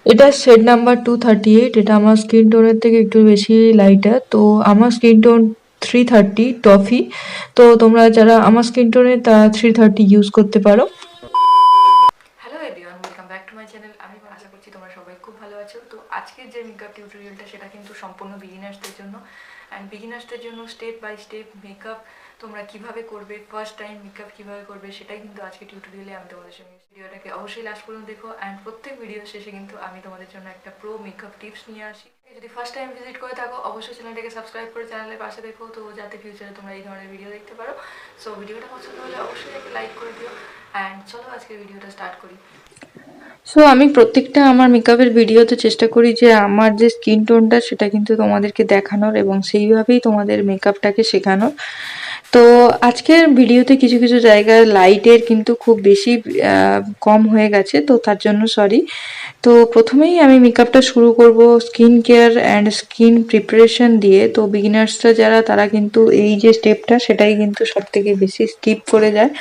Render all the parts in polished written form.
এটা shade number 238। এটা আমার স্কিন টোনের থেকে একটু বেশি লাইটার। তো আমার স্কিন টোন 330 টফি। তো তোমরা যারা আমার স্কিন টোনে তারা 330 ইউজ করতে পারো। Hello everyone, welcome back to my channel. আমি আশা করছি তোমরা সবাই খুব ভালো আছো। তো আজকের যে মেকআপ টিউটোরিয়ালটা সেটা কিন্তু সম্পূর্ণ বিগিনার্সদের জন্য। অ্যান্ড বিগিনার্সদের জন্য স্টেপ বাই স্টেপ মেকআপ তোমরা কিভাবে করবে, ফার্স্ট টাইম মেকআপ কিভাবে করবে সেটাই কিন্তু আজকে টিউটোরিয়ালে আমি তোমাদের সঙ্গে। ভিডিওটাকে অবশ্যই লাস্ট পর্যন্ত দেখো। অ্যান্ড প্রত্যেক ভিডিও শেষে কিন্তু আমি তোমাদের জন্য একটা প্রো মেকআপ টিপস নিয়ে আসি। যদি ফার্স্ট টাইম ভিজিট করে থাকো অবশ্যই চ্যানেলটাকে সাবস্ক্রাইব করে চ্যানেলের পাশে দেখো, তো যাতে ফিউচারে তোমরা এই ধরনের ভিডিও দেখতে পারো। সো ভিডিওটা পছন্দ হলে অবশ্যই একটা লাইক করে দিও। অ্যান্ড চলো আজকে ভিডিওটা স্টার্ট করি। সো আমি প্রত্যেকটা আমার মেকআপের ভিডিওতে চেষ্টা করি যে আমার যে স্কিন টোনটা সেটা কিন্তু তোমাদেরকে দেখানোর এবং সেইভাবেই তোমাদের মেকআপটাকে শেখানোর। তো আজকের ভিডিওতে কিছু কিছু জায়গায় লাইটের কিন্তু খুব বেশি কম হয়ে গেছে, তো তার জন্য সরি। তো প্রথমেই আমি মেকআপটা শুরু করব skin care and skin preparation দিয়ে। তো বিগিনার্সরা যারা তারা কিন্তু এই যে স্টেপটা সেটাই কিন্তু সব থেকে বেশি স্কিপ করে যায়।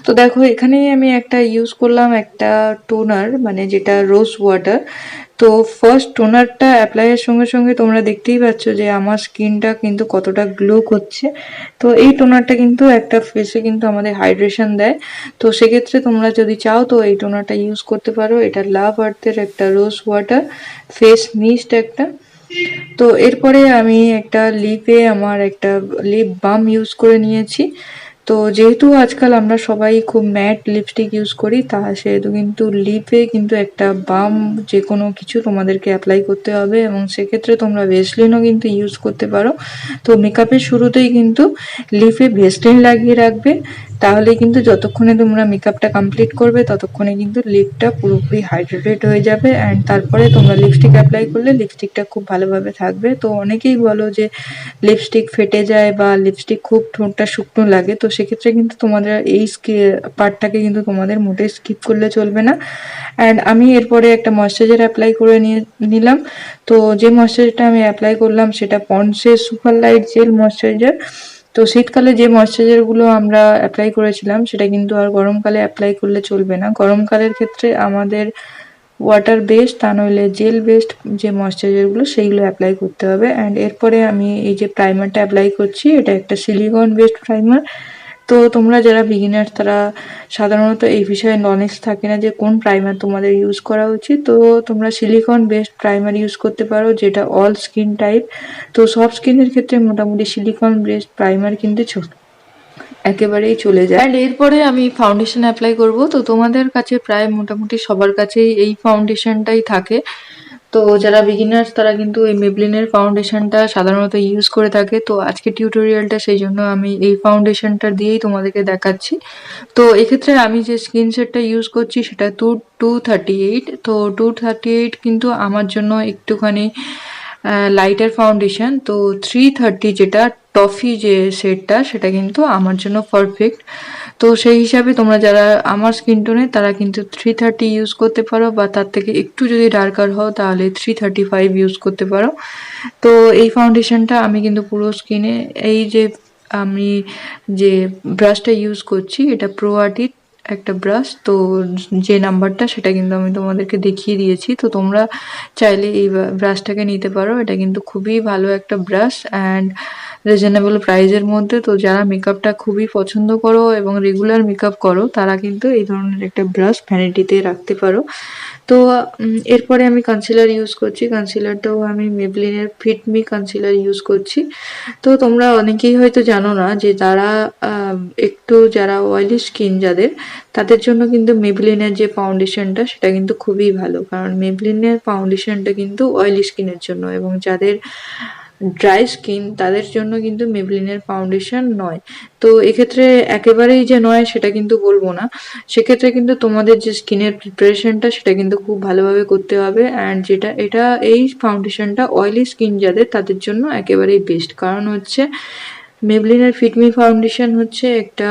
তো দেখো এখানেই আমি একটা ইউজ করলাম একটা টোনার, মানে যেটা রোজ ওয়াটার। তো ফার্স্ট টোনারটা অ্যাপ্লাইয়ের সঙ্গে সঙ্গে তোমরা দেখতেই পাচ্ছ যে আমার স্কিনটা কিন্তু কতটা গ্লো করছে। তো এই টোনারটা কিন্তু একটা ফেসে কিন্তু আমাদের হাইড্রেশন দেয়। তো সেক্ষেত্রে তোমরা যদি চাও তো এই টোনারটা ইউজ করতে পারো। এটা লাভ আর্থের একটা রোজ ওয়াটার ফেস মিস্ট একটা। তো এরপরে আমি একটা লিপে আমার একটা লিপ বাম ইউজ করে নিয়েছি। তো যেহেতু আজকাল আমরা সবাই খুব ম্যাট লিপস্টিক ইউজ করি, তা সেহেতু কিন্তু লিপে কিন্তু একটা বাম যে কোনো কিছু তোমাদেরকে অ্যাপ্লাই করতে হবে, এবং সেক্ষেত্রে তোমরা ভেসলিনও কিন্তু ইউজ করতে পারো। তো মেকআপের শুরুতেই কিন্তু লিপে ভেসলিন লাগিয়ে রাখবে, তাহলে কিন্তু যতক্ষণে তোমরা মেকআপটা কমপ্লিট করবে ততক্ষণে কিন্তু লিপটা পুরোপুরি হাইড্রেটেড হয়ে যাবে। অ্যান্ড তারপরে তোমরা লিপস্টিক অ্যাপ্লাই করলে লিপস্টিকটা খুব ভালোভাবে থাকবে। তো অনেকেই বলো যে লিপস্টিক ফেটে যায় বা লিপস্টিক খুব ঠোঁটটা শুকনো লাগে, তো সেক্ষেত্রে কিন্তু তোমাদের এই পার্টটাকে কিন্তু তোমাদের মোটেই স্কিপ করলে চলবে না। অ্যান্ড আমি এরপরে একটা ময়েশ্চারাইজার অ্যাপ্লাই করে নিলাম। তো যে ময়েশ্চারাইজারটা আমি অ্যাপ্লাই করলাম সেটা পন্ডসের সুপার লাইট জেল ময়েশ্চারাইজার। তো শীতকালে যে ময়েশ্চারাইজারগুলো আমরা অ্যাপ্লাই করেছিলাম সেটা কিন্তু আর গরমকালে অ্যাপ্লাই করলে চলবে না। গরমকালের ক্ষেত্রে আমাদের ওয়াটার বেসড তা নইলে জেল বেসড যে ময়েশ্চারাইজারগুলো সেইগুলো অ্যাপ্লাই করতে হবে। অ্যান্ড এরপরে আমি এই যে প্রাইমারটা অ্যাপ্লাই করছি এটা একটা সিলিকন বেসড প্রাইমার। তো তোমরা যারা বিগিনার তারা সাধারণত এই বিষয়ে নলেজ থাকে না যে কোন প্রাইমার তোমাদের ইউজ করা উচিত। তো তোমরা সিলিকন বেসড প্রাইমার ইউজ করতে পারো যেটা অল স্কিন টাইপ। তো সব স্কিনের ক্ষেত্রে মোটামুটি সিলিকন বেসড প্রাইমার কিন্তু একেবারেই চলে যায়। অ্যান্ড এরপরে আমি ফাউন্ডেশন অ্যাপ্লাই করব। তো তোমাদের কাছে প্রায় মোটামুটি সবার কাছেই এই ফাউন্ডেশনটাই থাকে। তো যারা বিগিনার্স তারা কিন্তু এই মেবলিনের ফাউন্ডেশনটা সাধারণত ইউজ করে থাকে। তো আজকে টিউটোরিয়ালটা সেই জন্য আমি এই ফাউন্ডেশনটা দিয়েই তোমাদেরকে দেখাচ্ছি। তো এক্ষেত্রে আমি যে স্কিন সেটটা ইউজ করছি সেটা 238। তো 238 কিন্তু আমার জন্য একটুখানি লাইটার ফাউন্ডেশন। তো 330 যেটা টফি যে শেডটা সেটা কিন্তু আমার জন্য পারফেক্ট। তো সেই হিসাবে তোমরা যারা আমার স্কিন টোনে তারা কিন্তু 330 ইউজ করতে পারো, বা তার থেকে একটু যদি ডার্কার হও তাহলে 335 ইউজ করতে পারো। তো এই ফাউন্ডেশনটা আমি কিন্তু পুরো স্কিনে এই যে আমি যে ব্রাশটা ইউজ করছি এটা প্রো আর্টির একটা ব্রাশ। তো যে নাম্বারটা সেটা কিন্তু আমি তোমাদেরকে দেখিয়ে দিয়েছি। তো তোমরা চাইলে এই ব্রাশটাকে নিতে পারো। এটা কিন্তু খুবই ভালো একটা ব্রাশ অ্যান্ড রিজনেবল প্রাইসের মধ্যে। তো যারা মেকআপটা খুবই পছন্দ করো এবং রেগুলার মেকআপ করো তারা কিন্তু এই ধরনের একটা ব্রাশ ভ্যানিটিতে রাখতে পারো। তো এরপরে আমি কনসিলার ইউজ করছি। কনসিলারটাও আমি মেবলিনের ফিট মি কনসিলার ইউজ করছি। তো তোমরা অনেকেই হয়তো জানো না যে তারা একটু যারা অয়েলি স্কিন যাদের তাদের জন্য কিন্তু মেবলিনের যে ফাউন্ডেশনটা সেটা কিন্তু খুবই ভালো, কারণ মেবলিনের ফাউন্ডেশনটা কিন্তু অয়েলি স্কিনের জন্য, এবং যাদের ড্রাই স্কিন তাদের জন্য কিন্তু মেবলিনের ফাউন্ডেশন নয়। তো এক্ষেত্রে একেবারেই যে নয় সেটা কিন্তু বলবো না। সেক্ষেত্রে কিন্তু তোমাদের যে স্কিনের প্রিপারেশনটা সেটা কিন্তু খুব ভালোভাবে করতে হবে। অ্যান্ড যেটা এটা এই ফাউন্ডেশনটা অয়েলি স্কিন যাদের তাদের জন্য একেবারেই বেস্ট, কারণ হচ্ছে মেবলিনের ফিটমি ফাউন্ডেশন হচ্ছে একটা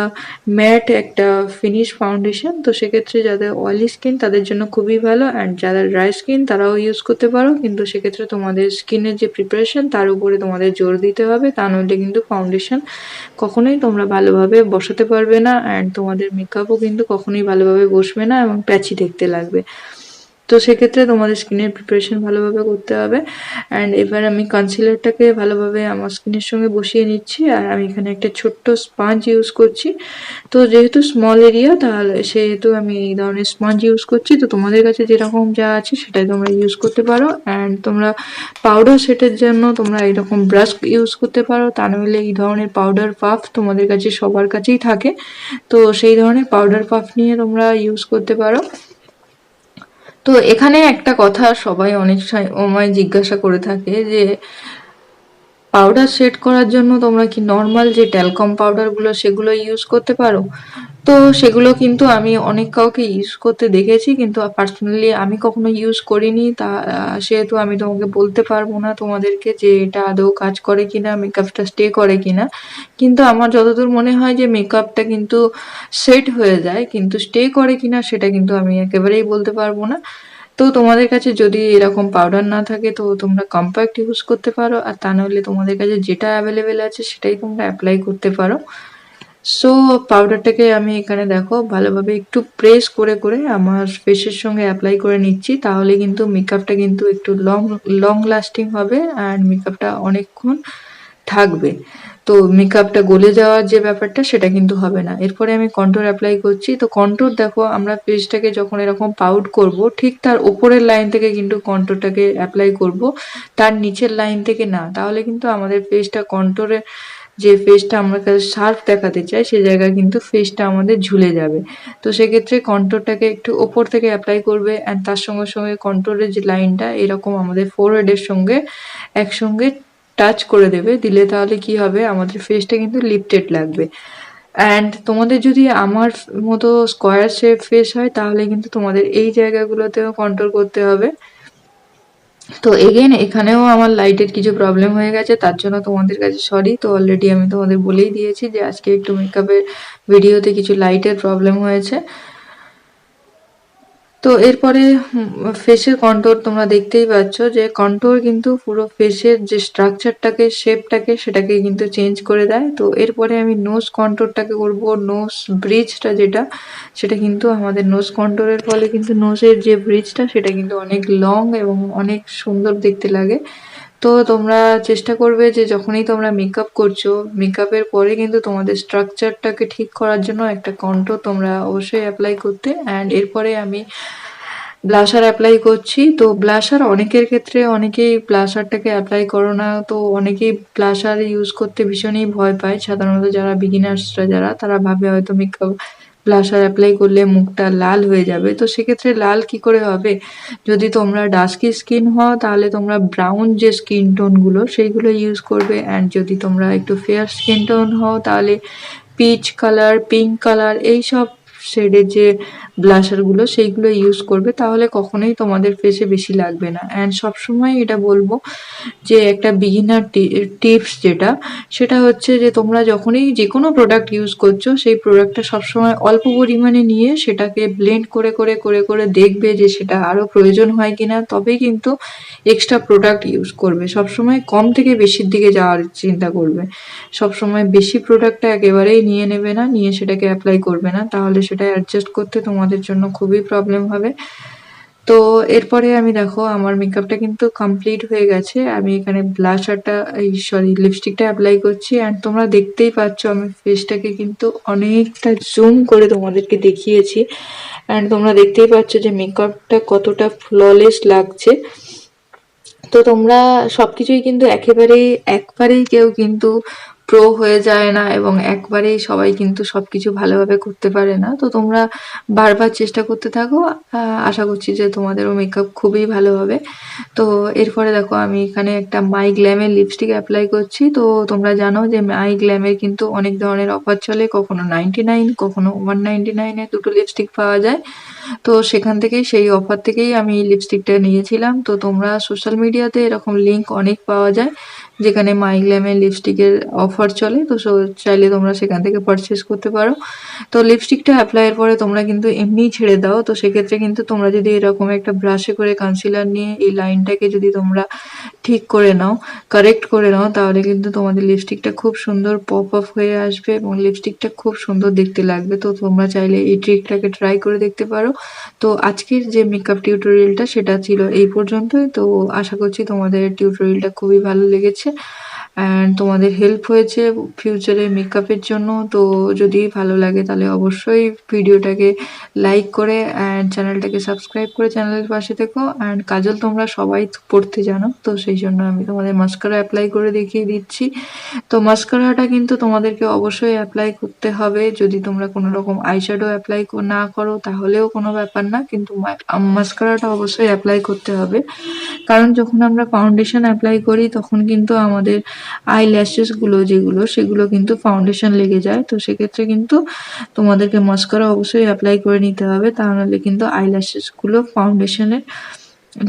ম্যাট একটা ফিনিশ ফাউন্ডেশন। তো সেক্ষেত্রে যাদের অয়েলি স্কিন তাদের জন্য খুবই ভালো, অ্যান্ড যাদের ড্রাই স্কিন তারাও ইউজ করতে পারো, কিন্তু সেক্ষেত্রে তোমাদের স্কিনের যে প্রিপারেশন তার উপরে তোমাদের জোর দিতে হবে, তা নইলে কিন্তু ফাউন্ডেশন কখনোই তোমরা ভালোভাবে বসাতে পারবে না, অ্যান্ড তোমাদের মেকআপও কিন্তু কখনোই ভালোভাবে বসবে না এবং প্যাচি দেখতে লাগবে। তো সেক্ষেত্রে তোমাদের স্কিনের প্রিপারেশন ভালোভাবে করতে হবে। অ্যান্ড এবার আমি কনসিলারটাকে ভালোভাবে আমার স্কিনের সঙ্গে বসিয়ে নিচ্ছি। আর আমি এখানে একটা ছোট্ট স্পঞ্জ ইউজ করছি। তো যেহেতু স্মল এরিয়া, তাহলে সেহেতু আমি এই ধরনের স্পঞ্জ ইউজ করছি। তো তোমাদের কাছে যেরকম যা আছে সেটাই তোমরা ইউজ করতে পারো। অ্যান্ড তোমরা পাউডার সেটের জন্য তোমরা এরকম ব্রাশ ইউজ করতে পারো, তা নইলে এই ধরনের পাউডার পাফ তোমাদের কাছে সবার কাছেই থাকে। তো সেই ধরনের পাউডার পাফ নিয়ে তোমরা ইউজ করতে পারো। তো এখানে একটা কথা সবাই অনেক সময় জিজ্ঞাসা করে থাকে যে পাউডার সেট করার জন্য তোমরা কি নর্মাল যে ট্যালকম পাউডারগুলো সেগুলো ইউজ করতে পারো? তো সেগুলো কিন্তু আমি অনেক কাউকে ইউজ করতে দেখেছি, কিন্তু পার্সোনালি আমি কখনো ইউজ করিনি। তা সেহেতু আমি তোমাকে বলতে পারবো না তোমাদেরকে যে এটা আদৌ কাজ করে কিনা, মেকআপটা স্টে করে কিনা। কিন্তু আমার যতদূর মনে হয় যে মেকআপটা কিন্তু সেট হয়ে যায়, কিন্তু স্টে করে কিনা সেটা কিন্তু আমি একেবারেই বলতে পারবো না। তো তোমাদের কাছে যদি এরকম পাউডার না থাকে তো তোমরা কম্প্যাক্ট ইউজ করতে পারো, আর তা নাহলে তোমাদের কাছে যেটা অ্যাভেলেবেল আছে সেটাই তোমরা অ্যাপ্লাই করতে পারো। সো পাউডারটাকে আমি এখানে দেখো ভালোভাবে একটু প্রেস করে করে আমার ফেসের সঙ্গে অ্যাপ্লাই করে নিচ্ছি, তাহলে কিন্তু মেকআপটা কিন্তু একটু লং লং লাস্টিং হবে আর মেকআপটা অনেকক্ষণ থাকবে। তো মেকআপটা গলে যাওয়ার যে ব্যাপারটা সেটা কিন্তু হবে না। এরপরে আমি কন্ট্যুর অ্যাপ্লাই করছি। তো কন্ট্যুর দেখো আমরা ফেসটাকে যখন এরকম পাউড করব, ঠিক তার উপরের লাইন থেকে কিন্তু কন্ট্যুরটাকে অ্যাপ্লাই করব, তার নিচের লাইন থেকে না। তাহলে কিন্তু আমাদের ফেসটা কন্ট্যুরে যে ফেসটা আমরা শার্প দেখাতে চাই সে জায়গায় কিন্তু ফেসটা আমাদের ঝুলে যাবে। তো সেক্ষেত্রে কন্ট্যুরটাকে একটু ওপর থেকে অ্যাপ্লাই করবে, অ্যান্ড তার সঙ্গে সঙ্গে কন্ট্যুরের যে লাইনটা এরকম আমাদের ফোরহেডের সঙ্গে একসঙ্গে টাচ করে দেবে। দিলে তাহলে কি হবে, আমাদের ফেসটা কিন্তু লিফটেড লাগবে। অ্যান্ড তোমাদের যদি আমার মতো স্কোয়ার শেপ ফেস হয় তাহলে কিন্তু তোমাদের এই জায়গাগুলোতেও কন্ট্রোল করতে হবে। তো এগেন এখানেও আমার লাইটের কিছু প্রবলেম হয়ে গেছে, তার জন্য তোমাদের কাছে সরি। তো অলরেডি আমি তোমাদের বলেই দিয়েছি যে আজকে একটু মেকআপের ভিডিওতে কিছু লাইটের প্রবলেম হয়েছে। তো এরপরে ফেসের কন্ট্যুর তোমরা দেখতেই পাচ্ছ যে কন্ট্যুর কিন্তু পুরো ফেসের যে স্ট্রাকচারটাকে, শেপটাকে সেটাকে কিন্তু চেঞ্জ করে দেয়। তো এরপরে আমি নোজ কন্ট্যুরটাকে করব। নোজ ব্রিজটা যেটা, সেটা কিন্তু আমাদের নোজ কন্ট্যুরের ফলে কিন্তু নোজের যে ব্রিজটা সেটা কিন্তু অনেক লং এবং অনেক সুন্দর দেখতে লাগে। তো তোমরা চেষ্টা করবে যে যখনই তোমরা মেকআপ করছো, মেকআপের পরে কিন্তু তোমাদের স্ট্রাকচারটাকে ঠিক করার জন্য একটা কন্ট্যুর তোমরা অবশ্যই অ্যাপ্লাই করতে। অ্যান্ড এরপরে আমি ব্লাশার অ্যাপ্লাই করছি। তো ব্লাশার অনেকের ক্ষেত্রে অনেকেই ব্লাশারটাকে অ্যাপ্লাই করো না। তো অনেকেই ব্লাশার ইউজ করতে ভীষণই ভয় পায়। সাধারণত যারা বিগিনার্সরা যারা, তারা ভাবে হয়তো মেকআপ ব্লাশার অ্যাপ্লাই করলে মুখটা লাল হয়ে যাবে। তো সেক্ষেত্রে লাল কি করে হবে? যদি তোমরা ডাস্কি স্কিন হও তাহলে তোমরা ব্রাউন যে স্কিন টোনগুলো সেইগুলো ইউজ করবে। অ্যান্ড যদি তোমরা একটু ফেয়ার স্কিন টোন হও তাহলে পিচ কালার, পিঙ্ক কালার এইসব শেডের যে ব্লাশারগুলো সেইগুলো ইউজ করবে, তাহলে কখনোই তোমাদের ফেসে বেশি লাগবে না। অ্যান্ড সবসময় এটা বলবো যে একটা বিগিনার টিপস যেটা, সেটা হচ্ছে যে তোমরা যখনই যে কোনো প্রোডাক্ট ইউজ করছো সেই প্রোডাক্টটা সবসময় অল্প পরিমাণে নিয়ে সেটাকে ব্লেন্ড করে করে করে করে দেখবে যে সেটা আরও প্রয়োজন হয় কিনা, তবেই কিন্তু এক্সট্রা প্রোডাক্ট ইউজ করবে। সবসময় কম থেকে বেশির দিকে যাওয়ার চিন্তা করবে। সবসময় বেশি প্রোডাক্টটা একেবারেই নিয়ে নেবে না, নিয়ে সেটাকে অ্যাপ্লাই করবে না, তাহলে সেটা অ্যাডজাস্ট করতে তোমাদের জন্য খুবই প্রবলেম হবে। তো এরপরে আমি দেখো আমার মেকআপটা কিন্তু কমপ্লিট হয়ে গেছে। আমি এখানে ব্লাশারটা লিপস্টিকটা অ্যাপ্লাই করছি। অ্যান্ড তোমরা দেখতেই পাচ্ছ আমি ফেসটাকে কিন্তু অনেকটা জুম করে তোমাদেরকে দেখিয়েছি। অ্যান্ড তোমরা দেখতেই পাচ্ছ যে মেকআপটা কতটা ফ্ললেস লাগছে। তো তোমরা সবকিছুই কিন্তু একবারেই কেউ কিন্তু প্রো হয়ে যায় না, এবং একবারেই সবাই কিন্তু সবকিছু ভালোভাবে করতে পারে না। তো তোমরা বারবার চেষ্টা করতে থাকো। আশা করছি যে তোমাদেরও মেকআপ খুবই ভালো হবে। তো এরপরে দেখো আমি এখানে একটা মাই গ্ল্যামের লিপস্টিক অ্যাপ্লাই করছি। তো তোমরা জানো যে মাই গ্ল্যামের কিন্তু অনেক ধরনের অফার চলে, কখনো 99, কখনো 199-এ দুটো লিপস্টিক পাওয়া যায়। তো সেখান থেকেই, সেই অফার থেকেই আমি এই লিপস্টিকটা নিয়েছিলাম। তো তোমরা সোশ্যাল মিডিয়াতে এরকম লিঙ্ক অনেক পাওয়া যায় যেখানে মাই গ্ল্যামের লিপস্টিকের অফার চলে। তো চাইলে তোমরা সেখান থেকে পারচেস করতে পারো। তো লিপস্টিকটা অ্যাপ্লাইয়ের পরে তোমরা কিন্তু এমনিই ছেড়ে দাও। তো সেক্ষেত্রে কিন্তু তোমরা যদি এরকম একটা ব্রাশে করে কনসিলার নিয়ে এই লাইনটাকে যদি তোমরা ঠিক করে নাও, কারেক্ট করে নাও, তাহলে কিন্তু তোমাদের লিপস্টিকটা খুব সুন্দর পপ আপ হয়ে আসবে এবং লিপস্টিকটা খুব সুন্দর দেখতে লাগবে। তো তোমরা চাইলে এই ট্রিকটাকে ট্রাই করে দেখতে পারো। তো আজকের যে মেকআপ টিউটোরিয়ালটা সেটা ছিল এই পর্যন্তই। তো আশা করছি তোমাদের টিউটোরিয়ালটা খুবই ভালো লেগেছে অ্যান্ড তোমাদের হেল্প হয়েছে ফিউচারে মেকআপের জন্য। তো যদি ভালো লাগে তাহলে অবশ্যই ভিডিওটাকে লাইক করে অ্যান্ড চ্যানেলটাকে সাবস্ক্রাইব করে চ্যানেলের পাশে থেকো। অ্যান্ড কাজল তোমরা সবাই পড়তে জানো, তো সেই জন্য আমি তোমাদের মাস্কারা অ্যাপ্লাই করে দেখিয়ে দিচ্ছি। তো মাস্কারাটা কিন্তু তোমাদেরকে অবশ্যই অ্যাপ্লাই করতে হবে। যদি তোমরা কোনো রকম আইশ্যাডো অ্যাপ্লাই না করো তাহলেও কোনো ব্যাপার না, কিন্তু মাস্কারাটা অবশ্যই অ্যাপ্লাই করতে হবে। কারণ যখন আমরা ফাউন্ডেশন অ্যাপ্লাই করি তখন কিন্তু আমাদের আই ল্যাশেসগুলো সেগুলো কিন্তু ফাউন্ডেশন লেগে যায়। তো সেক্ষেত্রে কিন্তু তোমাদেরকে মাস্কারা অবশ্যই অ্যাপ্লাই করে নিতে হবে, তা নাহলে কিন্তু আই ল্যাশেসগুলো ফাউন্ডেশনে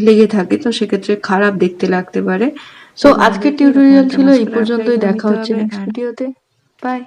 লেগে থাকে, তো সেক্ষেত্রে খারাপ দেখতে লাগতে পারে। সো আজকের টিউটোরিয়াল ছিল এই পর্যন্তই, দেখা হচ্ছে নেক্সট ভিডিওতে। বাই।